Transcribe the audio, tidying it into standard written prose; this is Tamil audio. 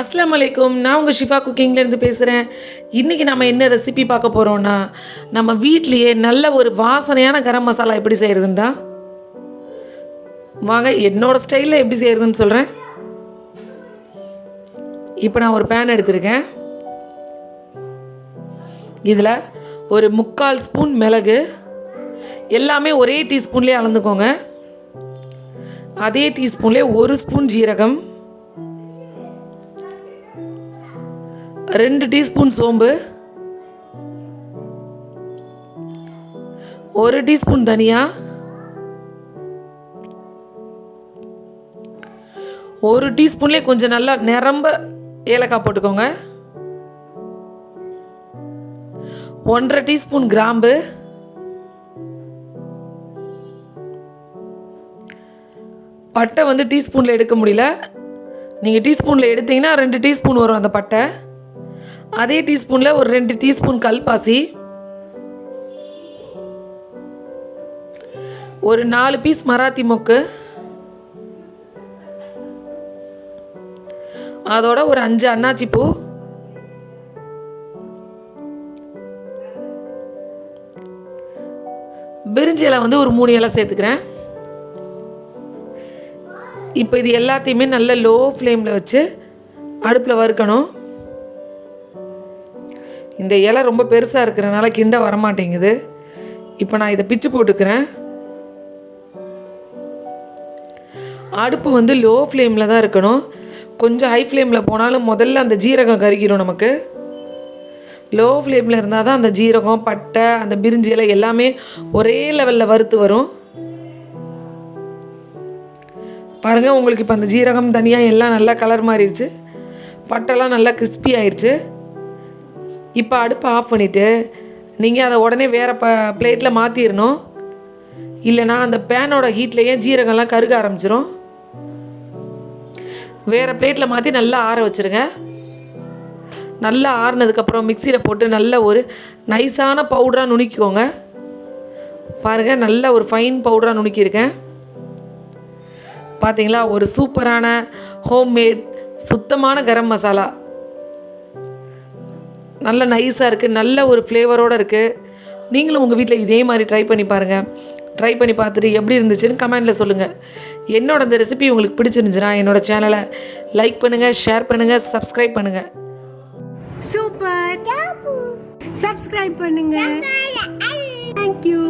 Assalamualaikum. நான் உங்கள் ஷிஃபா குக்கிங்லேருந்து பேசுகிறேன். இன்றைக்கி நம்ம என்ன ரெசிபி பார்க்க போகிறோன்னா, நம்ம வீட்லேயே நல்ல ஒரு வாசனையான கரம் மசாலா எப்படி செய்கிறதுன்னு தான். வாங்க என்னோடய ஸ்டைலில் எப்படி செய்கிறதுன்னு சொல்கிறேன். இப்போ நான் ஒரு பேன் எடுத்திருக்கேன். இதில் ஒரு 3/4 ஸ்பூன் மிளகு, எல்லாமே ஒரே டீஸ்பூன்லேயே அளந்துக்கோங்க. அதே டீஸ்பூன்லேயே 1 ஸ்பூன் ஜீரகம், 2 டீஸ்பூன் சோம்பு, 1 டீஸ்பூன் தனியா, 1 டீஸ்பூன்லேயே கொஞ்சம் நல்லா நிரம்ப ஏலக்காய் போட்டுக்கோங்க, 1/2 டீஸ்பூன் கிராம்பு, பட்டை வந்து டீஸ்பூனில் எடுக்க முடியல, நீங்கள் டீஸ்பூனில் எடுத்தீங்கன்னா 2 டீஸ்பூன் வரும் அந்த பட்டை. அதே டீஸ்பூனில் ஒரு 2 டீஸ்பூன் பாசி, ஒரு 4 பீஸ் மராத்தி மொக்கு, அதோட ஒரு 5 அன்னாச்சி பூ, பிரிஞ்சி இலை வந்து ஒரு 3 இலை சேர்த்துக்கிறேன். இப்போ இது எல்லாத்தையுமே நல்ல லோ ஃப்ளேமில் வச்சு அடுப்பில் வறுக்கணும். இந்த இலை ரொம்ப பெருசாக இருக்கிறனால கிண்ட வரமாட்டேங்குது. இப்போ நான் இதை பிச்சு போட்டுக்கிறேன். அடுப்பு வந்து லோ ஃப்ளேமில் தான் இருக்கணும். கொஞ்சம் ஹை ஃப்ளேமில் போனாலும் முதல்ல அந்த ஜீரகம் கருகிரும். நமக்கு லோ ஃப்ளேமில் இருந்தால் தான் அந்த ஜீரகம், பட்டை, அந்த பிரிஞ்சி இலை எல்லாமே ஒரே லெவலில் வறுத்து வரும். பாருங்கள், உங்களுக்கு இப்போ அந்த ஜீரகம், தனியா எல்லாம் நல்லா கலர் மாறிடுச்சு, பட்டெல்லாம் நல்லா கிறிஸ்பி ஆயிடுச்சு. இப்போ அடுப்பை ஆஃப் பண்ணிவிட்டு நீங்கள் அதை உடனே வேறு பிளேட்டில் மாற்றிடணும். இல்லைனா அந்த பேனோட ஹீட்லேயே ஜீரகம்லாம் கருக ஆரம்பிச்சிடும். வேறு பிளேட்டில் மாற்றி நல்லா ஆற வச்சுருங்க. நல்லா ஆறுனதுக்கப்புறம் மிக்சியில் போட்டு நல்ல ஒரு நைஸான பவுடராக நுணுக்கிக்கோங்க. பாருங்கள், நல்ல ஒரு ஃபைன் பவுடராக நுணுக்கியிருக்கேன். பார்த்தீங்களா, ஒரு சூப்பரான ஹோம்மேட் சுத்தமான கரம் மசாலா. நல்ல நைஸாக இருக்குது, நல்ல ஒரு ஃப்ளேவரோடு இருக்குது. நீங்களும் உங்கள் வீட்டில் இதே மாதிரி ட்ரை பண்ணி பாருங்கள். ட்ரை பண்ணி பார்த்துட்டு எப்படி இருந்துச்சுன்னு கமெண்டில் சொல்லுங்கள். என்னோட இந்த ரெசிபி உங்களுக்கு பிடிச்சிருந்துச்சுன்னா என்னோடய சேனலை லைக் பண்ணுங்கள், ஷேர் பண்ணுங்கள், சப்ஸ்கிரைப் பண்ணுங்கள். சூப்பர், சப்ஸ்கிரைப் பண்ணுங்கள். தேங்க்யூ.